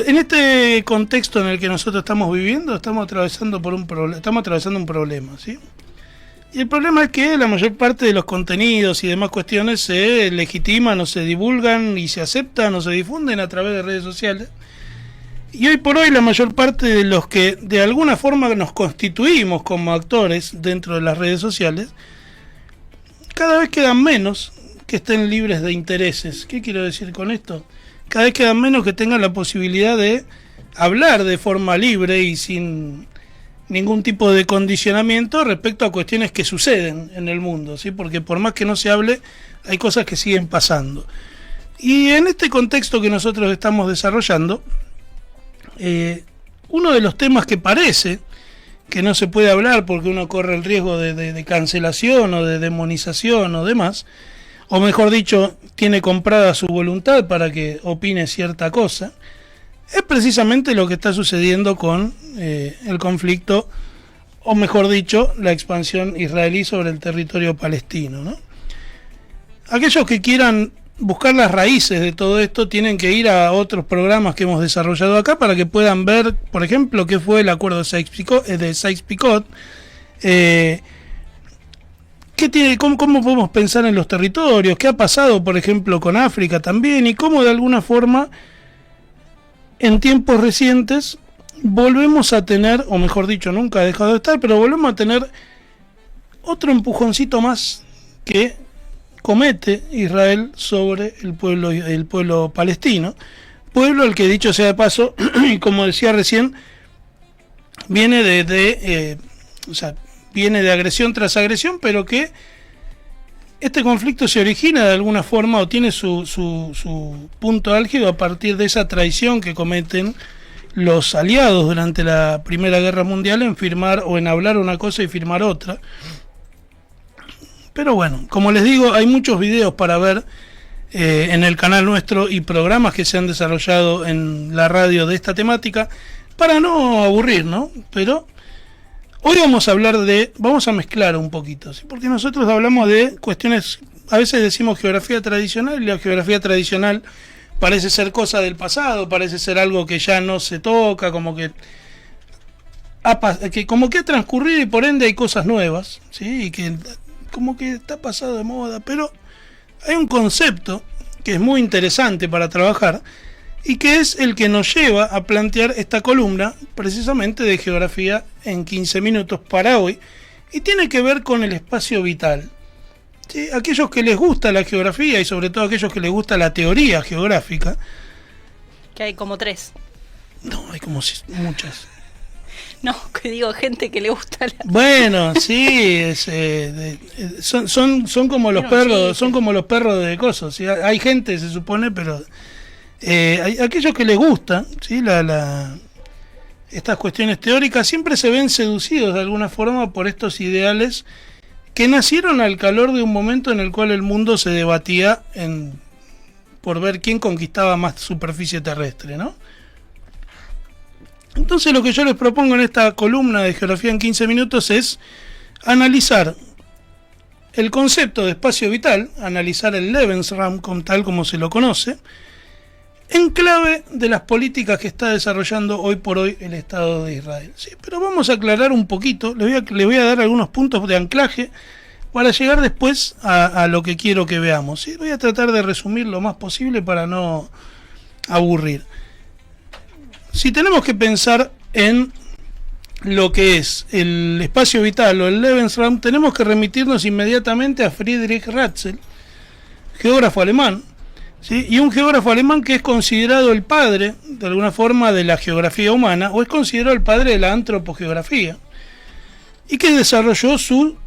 en este contexto en el que nosotros estamos viviendo, estamos atravesando un problema, ¿sí? Y el problema es que la mayor parte de los contenidos y demás cuestiones se legitiman o se divulgan y se aceptan o se difunden a través de redes sociales. Y hoy por hoy la mayor parte de los que de alguna forma nos constituimos como actores dentro de las redes sociales, cada vez quedan menos que estén libres de intereses. ¿Qué quiero decir con esto? Cada vez quedan menos que tengan la posibilidad de hablar de forma libre y sin ningún tipo de condicionamiento respecto a cuestiones que suceden en el mundo, ¿sí? Porque por más que no se hable, hay cosas que siguen pasando. Y en este contexto que nosotros estamos desarrollando, uno de los temas que parece que no se puede hablar porque uno corre el riesgo de cancelación o de demonización o demás, o mejor dicho, tiene comprada su voluntad para que opine cierta cosa, es precisamente lo que está sucediendo con el conflicto, o mejor dicho, la expansión israelí sobre el territorio palestino, ¿no? Aquellos que quieran buscar las raíces de todo esto tienen que ir a otros programas que hemos desarrollado acá para que puedan ver, por ejemplo, qué fue el acuerdo de Sykes-Picot, cómo podemos pensar en los territorios, qué ha pasado, por ejemplo, con África también, y cómo de alguna forma en tiempos recientes volvemos a tener, o mejor dicho, nunca ha dejado de estar, pero volvemos a tener otro empujoncito más que comete Israel sobre el pueblo palestino, pueblo al que, dicho sea de paso, y como decía recién, viene viene de agresión tras agresión, pero que este conflicto se origina de alguna forma o tiene su punto álgido a partir de esa traición que cometen los aliados durante la Primera Guerra Mundial en firmar o en hablar una cosa y firmar otra. Pero bueno, como les digo, hay muchos videos para ver en el canal nuestro y programas que se han desarrollado en la radio de esta temática para no aburrir, ¿no? Pero hoy vamos a mezclar un poquito, ¿sí? Porque nosotros hablamos de cuestiones, a veces decimos geografía tradicional, y la geografía tradicional parece ser cosa del pasado, parece ser algo que ya no se toca, como que ha transcurrido y por ende hay cosas nuevas, ¿sí? Y que como que está pasado de moda, pero hay un concepto que es muy interesante para trabajar y que es el que nos lleva a plantear esta columna precisamente de geografía en 15 minutos para hoy, y tiene que ver con el espacio vital, ¿sí? Aquellos que les gusta la geografía y sobre todo aquellos que les gusta la teoría geográfica, que hay como 3. No, hay como muchas. No, que digo, gente que le gusta la... Bueno, sí, son como los perros, son como los perros de cosas, ¿sí? Hay gente, se supone, pero hay aquellos que les gusta, ¿sí? Estas cuestiones teóricas siempre se ven seducidos de alguna forma por estos ideales que nacieron al calor de un momento en el cual el mundo se debatía por ver quién conquistaba más superficie terrestre, ¿no? Entonces lo que yo les propongo en esta columna de geografía en 15 minutos es analizar el concepto de espacio vital, analizar el Lebensraum tal como se lo conoce, en clave de las políticas que está desarrollando hoy por hoy el Estado de Israel. Sí, pero vamos a aclarar un poquito, les voy a dar algunos puntos de anclaje para llegar después a lo que quiero que veamos, ¿sí? Voy a tratar de resumir lo más posible para no aburrir. Si tenemos que pensar en lo que es el espacio vital o el Lebensraum, tenemos que remitirnos inmediatamente a Friedrich Ratzel, geógrafo alemán, ¿sí? Y un geógrafo alemán que es considerado el padre, de alguna forma, de la geografía humana, o es considerado el padre de la antropogeografía, y que desarrolló su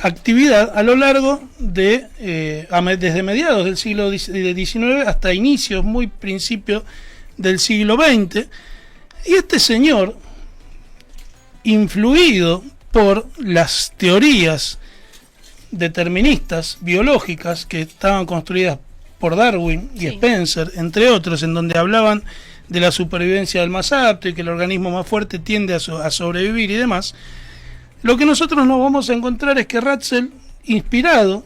actividad a lo largo de desde mediados del siglo XIX hasta inicios, muy principios del siglo XX, y este señor, influido por las teorías deterministas biológicas que estaban construidas por Darwin y Spencer, entre otros, en donde hablaban de la supervivencia del más apto y que el organismo más fuerte tiende a sobrevivir y demás, lo que nosotros nos vamos a encontrar es que Ratzel, inspirado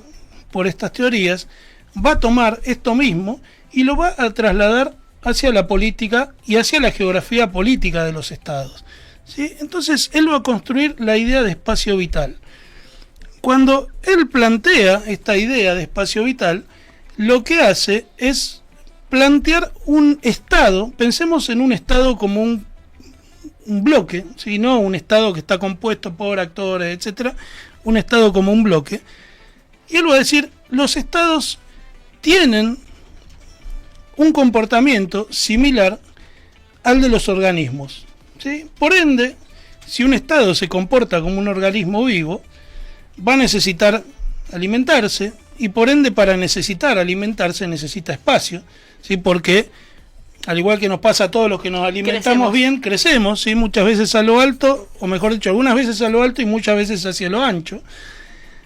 por estas teorías, va a tomar esto mismo y lo va a trasladar hacia la política y hacia la geografía política de los estados, ¿sí? Entonces él va a construir la idea de espacio vital. Cuando él plantea esta idea de espacio vital, lo que hace es plantear un estado. Pensemos en un estado como un bloque, ¿sí? No un estado que está compuesto por actores, etcétera, un estado como un bloque. Y él va a decir, los estados tienen un comportamiento similar al de los organismos, ¿sí? Por ende, si un estado se comporta como un organismo vivo, va a necesitar alimentarse, y por ende para necesitar alimentarse necesita espacio, ¿sí? Porque al igual que nos pasa a todos los que nos alimentamos bien, crecemos, ¿sí? Muchas veces a lo alto, o mejor dicho, algunas veces a lo alto y muchas veces hacia lo ancho.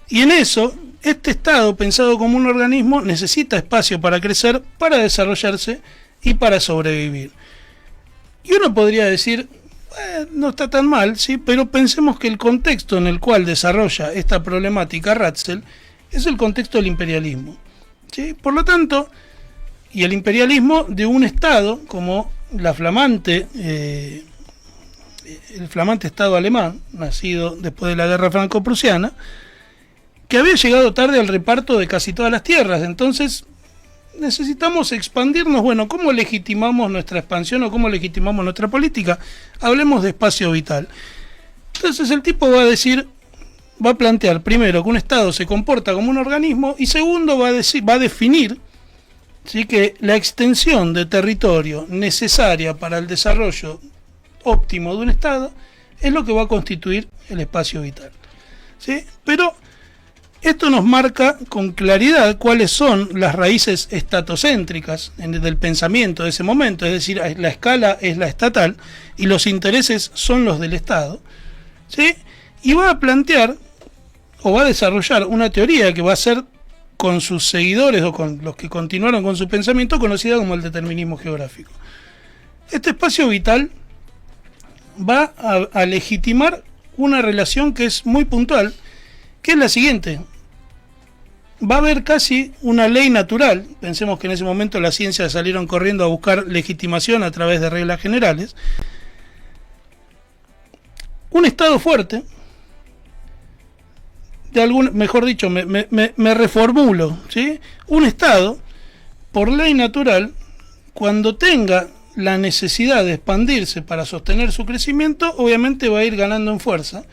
Y en eso, este estado pensado como un organismo necesita espacio para crecer, para desarrollarse y para sobrevivir. Y uno podría decir, no está tan mal, ¿sí? Pero pensemos que el contexto en el cual desarrolla esta problemática Ratzel es el contexto del imperialismo, ¿sí? Por lo tanto, y el imperialismo de un Estado como el flamante Estado alemán, nacido después de la guerra franco-prusiana, que había llegado tarde al reparto de casi todas las tierras. Entonces necesitamos expandirnos. Bueno, ¿cómo legitimamos nuestra expansión o cómo legitimamos nuestra política? Hablemos de espacio vital. Entonces el tipo va a decir, va a plantear primero que un Estado se comporta como un organismo, y segundo va a definir, ¿sí?, que la extensión de territorio necesaria para el desarrollo óptimo de un Estado es lo que va a constituir el espacio vital, ¿sí? Pero esto nos marca con claridad cuáles son las raíces estatocéntricas del pensamiento de ese momento, es decir, la escala es la estatal y los intereses son los del Estado, ¿sí? Y va a plantear o va a desarrollar una teoría que va a ser, con sus seguidores o con los que continuaron con su pensamiento, conocida como el determinismo geográfico. Este espacio vital va a legitimar una relación que es muy puntual, que es la siguiente. Va a haber casi una ley natural. Pensemos que en ese momento las ciencias salieron corriendo a buscar legitimación a través de reglas generales. Un Estado fuerte, mejor dicho, me reformulo, ¿sí? Un Estado, por ley natural, cuando tenga la necesidad de expandirse para sostener su crecimiento, obviamente va a ir ganando en fuerza.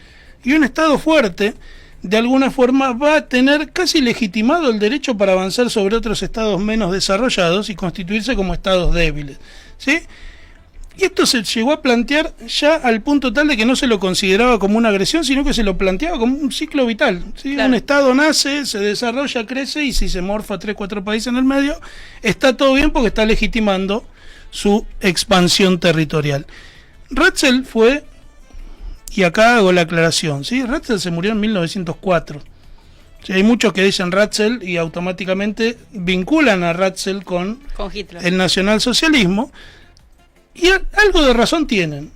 Y un Estado fuerte, de alguna forma, va a tener casi legitimado el derecho para avanzar sobre otros estados menos desarrollados y constituirse como estados débiles, ¿sí? Y esto se llegó a plantear ya al punto tal de que no se lo consideraba como una agresión, sino que se lo planteaba como un ciclo vital, ¿sí? Claro. Un Estado nace, se desarrolla, crece, y si se morfa 3-4 países en el medio, está todo bien porque está legitimando su expansión territorial. Ratzel fue, y acá hago la aclaración, ¿sí? Ratzel se murió en 1904. ¿Sí? Hay muchos que dicen Ratzel y automáticamente vinculan a Ratzel con Hitler, el nacionalsocialismo. Y algo de razón tienen,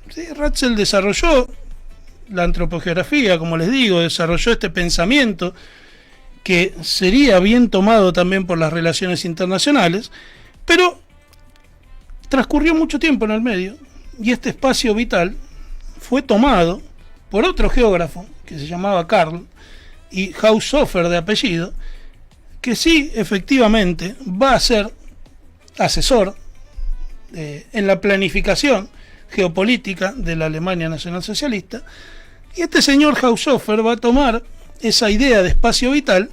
¿sí? Ratzel desarrolló la antropogeografía, como les digo, desarrolló este pensamiento que sería bien tomado también por las relaciones internacionales, pero transcurrió mucho tiempo en el medio y este espacio vital fue tomado por otro geógrafo que se llamaba Karl y Haushofer de apellido, que sí, efectivamente, va a ser asesor en la planificación geopolítica de la Alemania nacionalsocialista, y este señor Haushofer va a tomar esa idea de espacio vital,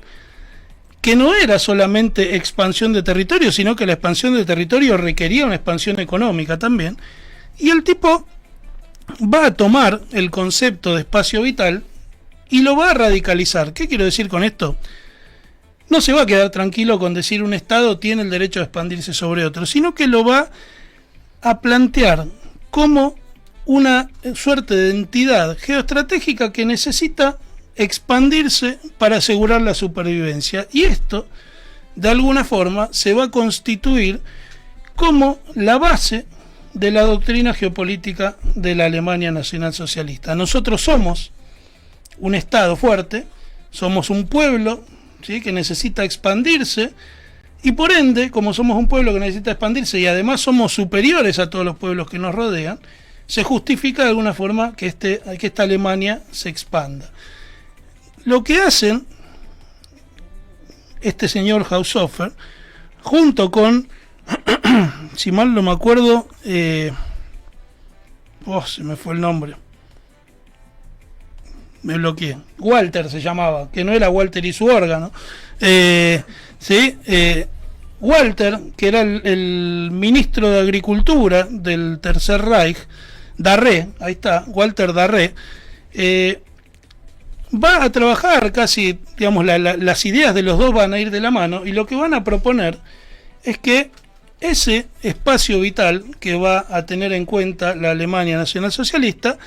que no era solamente expansión de territorio, sino que la expansión de territorio requería una expansión económica también, y el tipo va a tomar el concepto de espacio vital y lo va a radicalizar. ¿Qué quiero decir con esto? No se va a quedar tranquilo con decir un Estado tiene el derecho a expandirse sobre otro, sino que lo va a plantear como una suerte de entidad geoestratégica que necesita expandirse para asegurar la supervivencia. Y esto, de alguna forma, se va a constituir como la base de la doctrina geopolítica de la Alemania nacionalsocialista. Nosotros somos un Estado fuerte, somos un pueblo, ¿sí?, que necesita expandirse, Y por ende, como somos un pueblo que necesita expandirse y además somos superiores a todos los pueblos que nos rodean, se justifica de alguna forma que esta Alemania se expanda. Lo que hacen este señor Haushofer, junto con, si mal no me acuerdo, se me fue el nombre, me bloqueé, Walter se llamaba, que no era Walter y su órgano, ¿sí? Walter, que era el ministro de Agricultura del Tercer Reich, Darré, ahí está, Walter Darré, va a trabajar casi, digamos, las ideas de los dos van a ir de la mano, y lo que van a proponer es que ese espacio vital que va a tener en cuenta la Alemania nacionalsocialista,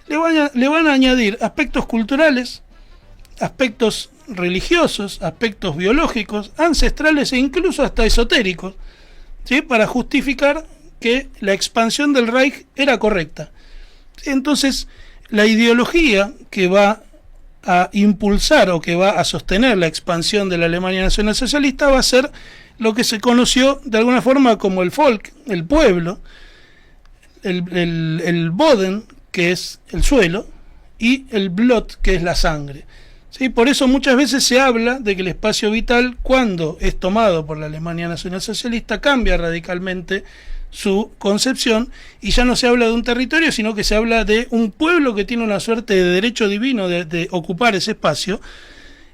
le van a añadir aspectos culturales, aspectos religiosos, aspectos biológicos, ancestrales e incluso hasta esotéricos, ¿sí? Para justificar que la expansión del Reich era correcta. Entonces, la ideología que va a impulsar o que va a sostener la expansión de la Alemania nacionalsocialista va a ser lo que se conoció de alguna forma como el Volk, el pueblo, el Boden, que es el suelo, y el Blut, que es la sangre. ¿Sí? Por eso muchas veces se habla de que el espacio vital, cuando es tomado por la Alemania nacionalsocialista, cambia radicalmente su concepción y ya no se habla de un territorio, sino que se habla de un pueblo que tiene una suerte de derecho divino de ocupar ese espacio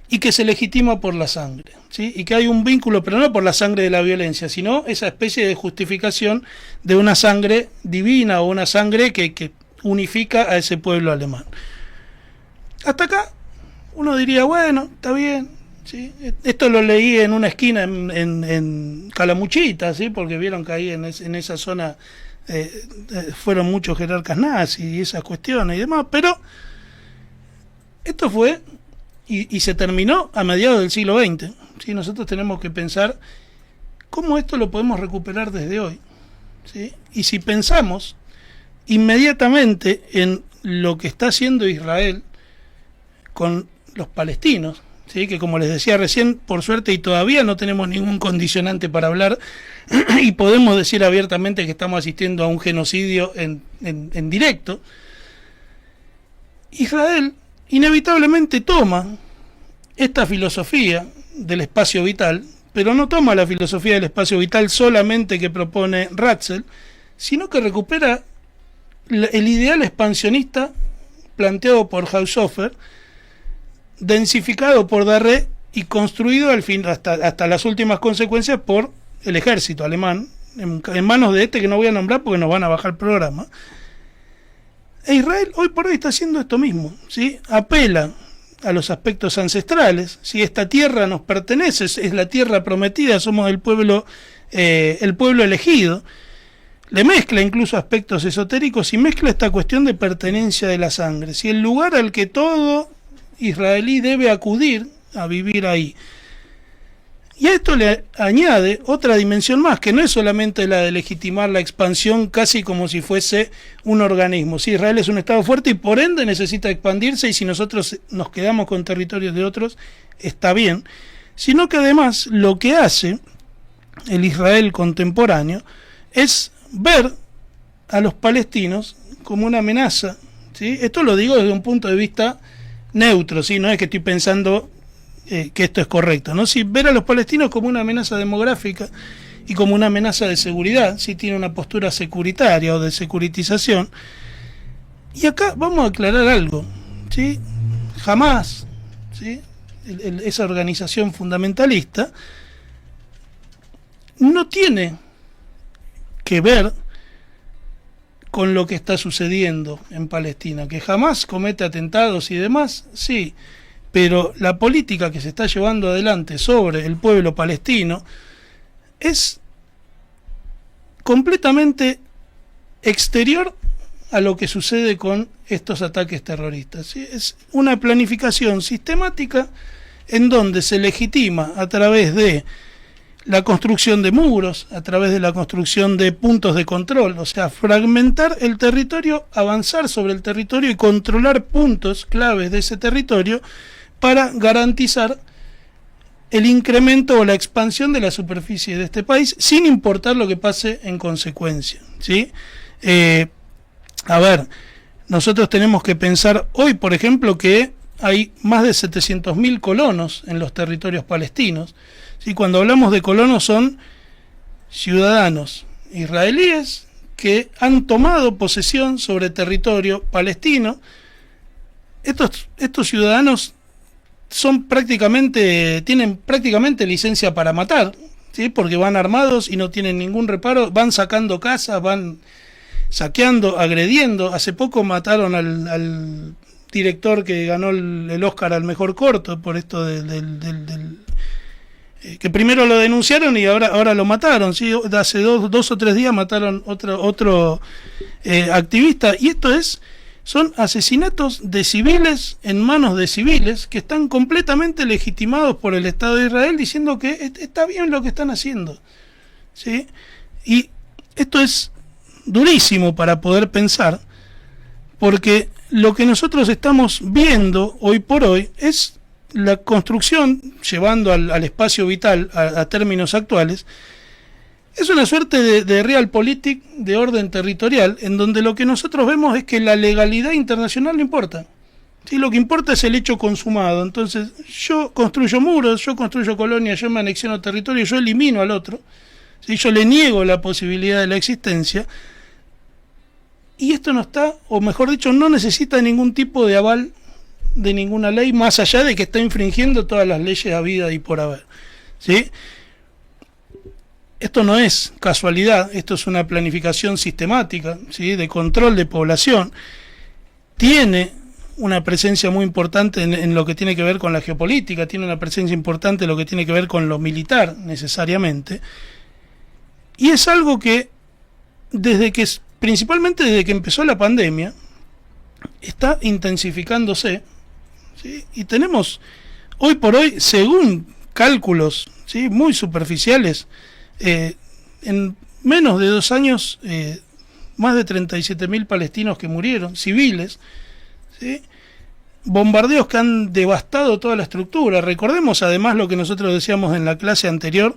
y que se legitima por la sangre, ¿sí? Y que hay un vínculo, pero no por la sangre de la violencia, sino esa especie de justificación de una sangre divina o una sangre que unifica a ese pueblo alemán. Hasta acá uno diría, bueno, está bien, ¿sí? Esto lo leí en una esquina en Calamuchita, ¿sí? Porque vieron que ahí en esa zona fueron muchos jerarcas nazis y esas cuestiones y demás, pero esto fue y se terminó a mediados del siglo XX, ¿sí? Nosotros tenemos que pensar cómo esto lo podemos recuperar desde hoy, ¿sí? Y si pensamos inmediatamente en lo que está haciendo Israel con los palestinos, ¿sí? Que como les decía recién, por suerte y todavía no tenemos ningún condicionante para hablar y podemos decir abiertamente que estamos asistiendo a un genocidio en directo. Israel inevitablemente toma esta filosofía del espacio vital, pero no toma la filosofía del espacio vital solamente que propone Ratzel, sino que recupera el ideal expansionista planteado por Haushofer, densificado por Darré y construido al fin hasta las últimas consecuencias por el ejército alemán, en manos de que no voy a nombrar porque nos van a bajar el programa. E Israel hoy por hoy está haciendo esto mismo, ¿sí? Apela a los aspectos ancestrales, si esta tierra nos pertenece, es la tierra prometida, somos el pueblo elegido, le mezcla incluso aspectos esotéricos y mezcla esta cuestión de pertenencia de la sangre, si el lugar al que todo israelí debe acudir a vivir ahí. Y a esto le añade otra dimensión más, que no es solamente la de legitimar la expansión casi como si fuese un organismo. Sí, Israel es un estado fuerte y por ende necesita expandirse, y si nosotros nos quedamos con territorios de otros, está bien. Sino que además lo que hace el Israel contemporáneo es ver a los palestinos como una amenaza, ¿sí? Esto lo digo desde un punto de vista neutro, ¿sí? No es que estoy pensando que esto es correcto, ¿no? Si ver a los palestinos como una amenaza demográfica y como una amenaza de seguridad, si tiene una postura securitaria o de securitización. Y acá vamos a aclarar algo, ¿sí? Jamás, ¿sí? Esa organización fundamentalista no tiene que ver con lo que está sucediendo en Palestina, que jamás comete atentados y demás, sí, pero la política que se está llevando adelante sobre el pueblo palestino es completamente exterior a lo que sucede con estos ataques terroristas, ¿sí? Es una planificación sistemática en donde se legitima a través de la construcción de muros, a través de la construcción de puntos de control, o sea, fragmentar el territorio, avanzar sobre el territorio y controlar puntos claves de ese territorio para garantizar el incremento o la expansión de la superficie de este país, sin importar lo que pase en consecuencia, ¿sí? A ver, nosotros tenemos que pensar hoy, por ejemplo, que hay más de 700.000 colonos en los territorios palestinos, ¿sí? Cuando hablamos de colonos son ciudadanos israelíes que han tomado posesión sobre territorio palestino. Estos ciudadanos tienen prácticamente licencia para matar, ¿sí? Porque van armados y no tienen ningún reparo, van sacando casas, van saqueando, agrediendo. Hace poco mataron al director que ganó el Oscar al mejor corto por esto que primero lo denunciaron y ahora lo mataron, ¿sí? Hace dos o tres días mataron otro activista, y son asesinatos de civiles en manos de civiles que están completamente legitimados por el Estado de Israel, diciendo que está bien lo que están haciendo, ¿sí? Y esto es durísimo para poder pensar, porque lo que nosotros estamos viendo hoy por hoy es la construcción, llevando al espacio vital a términos actuales, es una suerte de realpolitik de orden territorial, en donde lo que nosotros vemos es que la legalidad internacional no importa, ¿sí? Lo que importa es el hecho consumado. Entonces yo construyo muros, yo construyo colonias, yo me anexiono territorio, yo elimino al otro, ¿sí? Yo le niego la posibilidad de la existencia, y esto no está, o mejor dicho, no necesita ningún tipo de aval de ninguna ley, más allá de que está infringiendo todas las leyes habidas y por haber, ¿sí? Esto no es casualidad, esto es una planificación sistemática, ¿sí? De control de población. Tiene una presencia muy importante en lo que tiene que ver con la geopolítica, tiene una presencia importante en lo que tiene que ver con lo militar, necesariamente, y es algo que principalmente desde que empezó la pandemia, está intensificándose, ¿sí? Y tenemos hoy por hoy, según cálculos, ¿sí?, muy superficiales, en menos de 2 años, más de 37.000 palestinos que murieron, civiles, ¿sí? Bombardeos que han devastado toda la estructura. Recordemos además lo que nosotros decíamos en la clase anterior,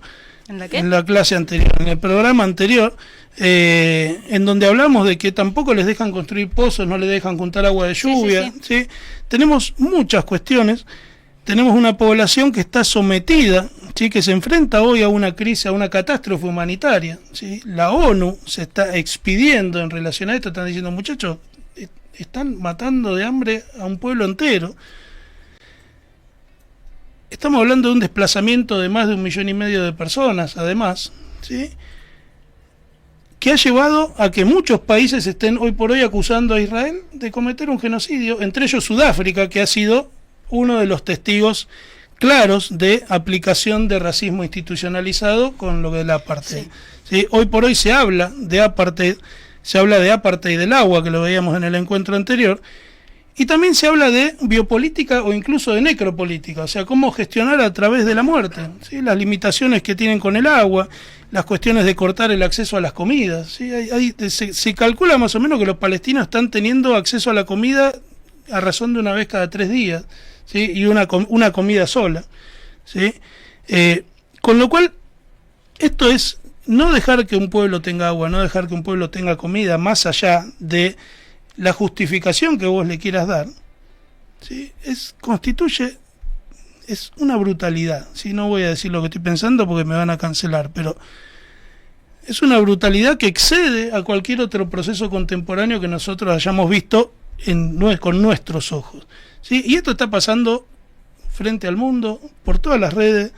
¿En la qué? en la clase anterior, en el programa anterior, en donde hablamos de que tampoco les dejan construir pozos, no les dejan juntar agua de lluvia, ¿sí? Tenemos muchas cuestiones, tenemos una población que está sometida, ¿sí?, que se enfrenta hoy a una crisis, a una catástrofe humanitaria, ¿sí? La ONU se está expidiendo en relación a esto, están diciendo, muchachos, están matando de hambre a un pueblo entero. Estamos hablando de un desplazamiento de más de 1,5 millones de personas, además, ¿sí?, que ha llevado a que muchos países estén hoy por hoy acusando a Israel de cometer un genocidio, entre ellos Sudáfrica, que ha sido uno de los testigos claros de aplicación de racismo institucionalizado con lo que es la apartheid. Sí. ¿Sí? Hoy por hoy se habla de apartheid, se habla de apartheid del agua, que lo veíamos en el encuentro anterior, y también se habla de biopolítica o incluso de necropolítica, o sea, cómo gestionar a través de la muerte, ¿sí?, las limitaciones que tienen con el agua, las cuestiones de cortar el acceso a las comidas, ¿sí? Se calcula más o menos que los palestinos están teniendo acceso a la comida a razón de una vez cada 3 días, ¿sí?, y una comida sola, ¿sí? Con lo cual, esto es no dejar que un pueblo tenga agua, no dejar que un pueblo tenga comida, más allá de la justificación que vos le quieras dar, ¿sí? Es una brutalidad, ¿sí? No voy a decir lo que estoy pensando porque me van a cancelar, pero es una brutalidad que excede a cualquier otro proceso contemporáneo que nosotros hayamos visto con nuestros ojos, ¿sí? Y esto está pasando frente al mundo, por todas las redes,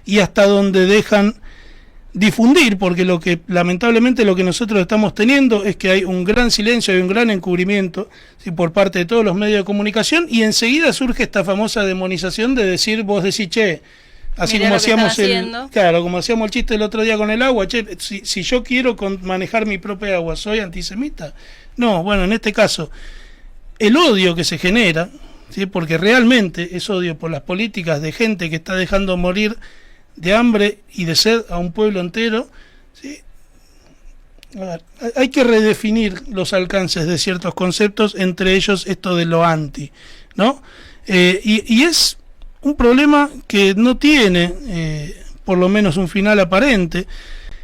y hasta donde dejan difundir, porque lamentablemente lo que nosotros estamos teniendo es que hay un gran silencio, hay un gran encubrimiento, ¿sí?, por parte de todos los medios de comunicación, y enseguida surge esta famosa demonización de decir, vos decís, che, así mirá como hacíamos como hacíamos el chiste el otro día con el agua, che, si yo quiero manejar mi propia agua, ¿soy antisemita? No, bueno, en este caso, el odio que se genera, ¿sí?, porque realmente es odio por las políticas de gente que está dejando morir de hambre y de sed a un pueblo entero, ¿sí? A ver, hay que redefinir los alcances de ciertos conceptos, entre ellos esto de lo anti, ¿no? Y es un problema que no tiene, por lo menos, un final aparente.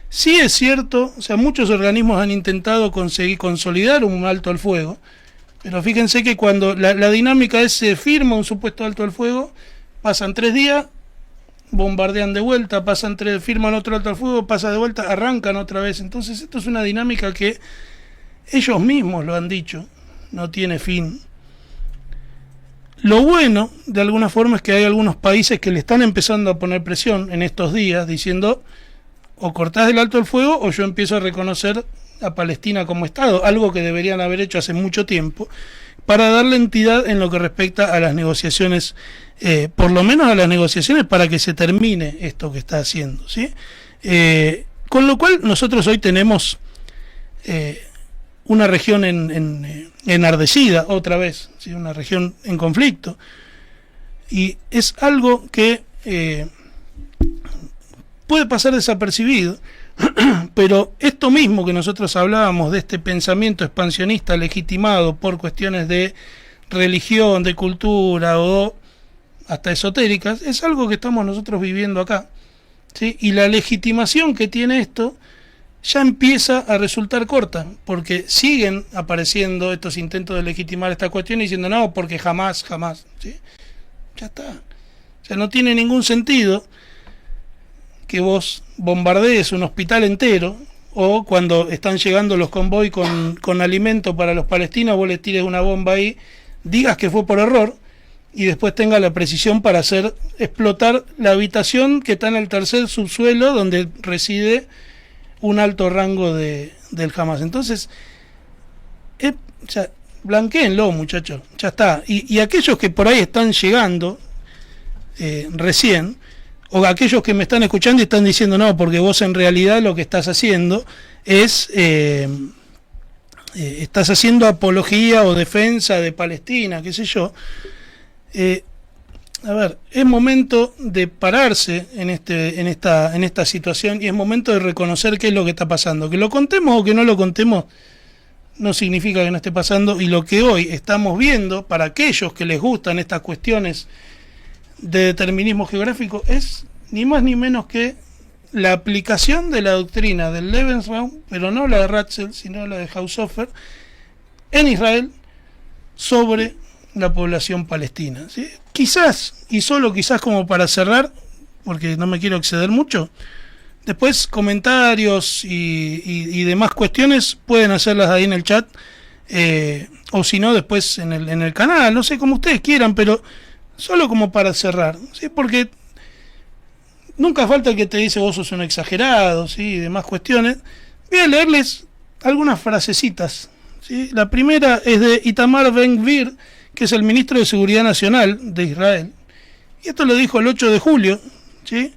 Sí es cierto, o sea, muchos organismos han intentado conseguir consolidar un alto al fuego, pero fíjense que cuando la dinámica es se firma un supuesto alto al fuego, pasan 3 días, bombardean de vuelta, firman otro alto al fuego, pasa de vuelta, arrancan otra vez. Entonces esto es una dinámica que ellos mismos lo han dicho, no tiene fin. Lo bueno, de alguna forma, es que hay algunos países que le están empezando a poner presión en estos días, diciendo, o cortás el alto el fuego, o yo empiezo a reconocer a Palestina como Estado, algo que deberían haber hecho hace mucho tiempo, para darle entidad en lo que respecta a las negociaciones, por lo menos a las negociaciones para que se termine esto que está haciendo, ¿sí? Con lo cual nosotros hoy tenemos una región enardecida otra vez, ¿sí? Una región en conflicto, y es algo que puede pasar desapercibido, pero esto mismo que nosotros hablábamos de este pensamiento expansionista legitimado por cuestiones de religión, de cultura o hasta esotéricas, es algo que estamos nosotros viviendo acá, ¿sí? Y la legitimación que tiene esto ya empieza a resultar corta, porque siguen apareciendo estos intentos de legitimar esta cuestión diciendo no, porque jamás, ¿sí? Ya está. O sea, no tiene ningún sentido que vos bombardees un hospital entero, o cuando están llegando los convoy con alimento para los palestinos, vos le tires una bomba ahí, digas que fue por error, y después tenga la precisión para hacer explotar la habitación que está en el tercer subsuelo donde reside un alto rango del Hamas. Entonces, blanquéenlo, muchachos, ya está. Y aquellos que por ahí están llegando recién, o aquellos que me están escuchando y están diciendo no, porque vos en realidad lo que estás haciendo es estás haciendo apología o defensa de Palestina, qué sé yo. A ver, es momento de pararse en esta situación, y es momento de reconocer qué es lo que está pasando. Que lo contemos o que no lo contemos no significa que no esté pasando, y lo que hoy estamos viendo, para aquellos que les gustan estas cuestiones de determinismo geográfico, es ni más ni menos que la aplicación de la doctrina del Lebensraum, pero no la de Ratzel, sino la de Haushofer, en Israel sobre la población palestina, ¿sí? Quizás, y solo quizás como para cerrar, porque no me quiero exceder mucho, después comentarios y demás cuestiones pueden hacerlas ahí en el chat, o si no después en el canal, no sé, como ustedes quieran, pero solo como para cerrar, ¿sí? Porque nunca falta el que te dice vos sos un exagerado, ¿sí? Y demás cuestiones. Voy a leerles algunas frasecitas, ¿sí? La primera es de Itamar Ben-Gvir, que es el ministro de Seguridad Nacional de Israel, y esto lo dijo el 8 de julio, ¿sí?,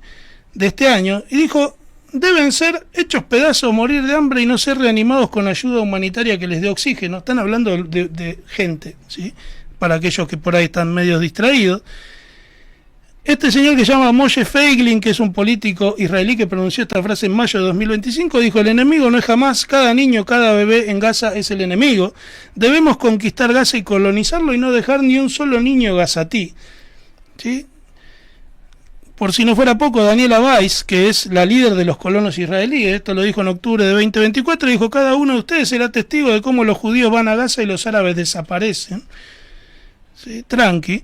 de este año, y dijo: deben ser hechos pedazos, morir de hambre y no ser reanimados con ayuda humanitaria que les dé oxígeno. Están hablando de gente, ¿sí?, para aquellos que por ahí están medio distraídos. Este señor que se llama Moshe Feiglin, que es un político israelí que pronunció esta frase en mayo de 2025, dijo: el enemigo no es jamás, cada niño, cada bebé en Gaza es el enemigo. Debemos conquistar Gaza y colonizarlo y no dejar ni un solo niño gazatí, ¿sí? Por si no fuera poco, Daniela Weiss, que es la líder de los colonos israelíes, esto lo dijo en octubre de 2024, dijo: cada uno de ustedes será testigo de cómo los judíos van a Gaza y los árabes desaparecen, ¿sí? Tranqui.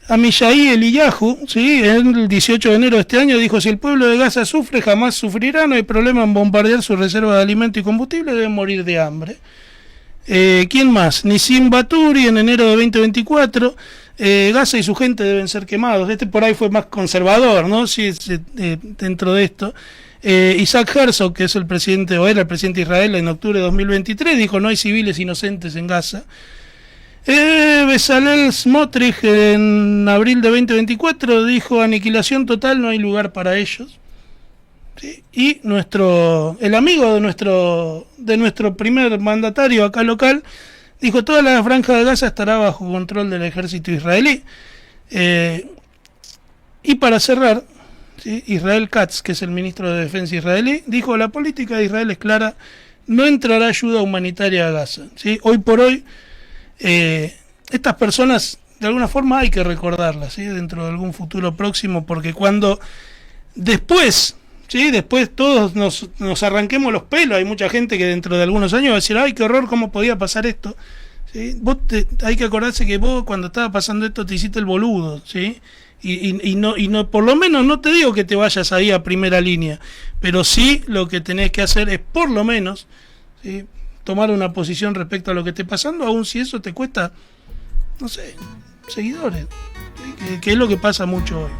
Amishai Eliyahu, ¿sí?, el 18 de enero de este año dijo: si el pueblo de Gaza sufre, jamás sufrirá, no hay problema en bombardear sus reservas de alimento y combustible, deben morir de hambre. ¿Quién más? Nissim Baturi, en enero de 2024, Gaza y su gente deben ser quemados. Este por ahí fue más conservador, ¿no? Sí, dentro de esto. Isaac Herzog, que es el presidente, o era el presidente de Israel en octubre de 2023, dijo: no hay civiles inocentes en Gaza. Bezalel Smotrich, en abril de 2024, dijo: aniquilación total, no hay lugar para ellos, ¿sí? Y el amigo de nuestro primer mandatario acá local dijo: toda la franja de Gaza estará bajo control del ejército israelí. Y para cerrar, ¿sí?, Israel Katz, que es el ministro de Defensa israelí, dijo: la política de Israel es clara, no entrará ayuda humanitaria a Gaza, ¿sí? Hoy por hoy estas personas de alguna forma hay que recordarlas, ¿sí? Dentro de algún futuro próximo, porque cuando después, ¿sí? Después todos nos arranquemos los pelos, hay mucha gente que dentro de algunos años va a decir, ay, qué horror, ¿cómo podía pasar esto? ¿Sí? Hay que acordarse que vos cuando estaba pasando esto te hiciste el boludo, ¿sí? Y no, por lo menos no te digo que te vayas ahí a primera línea, pero sí lo que tenés que hacer es por lo menos, ¿sí? Tomar una posición respecto a lo que esté pasando, aun si eso te cuesta, no sé, seguidores, ¿sí? Que es lo que pasa mucho hoy.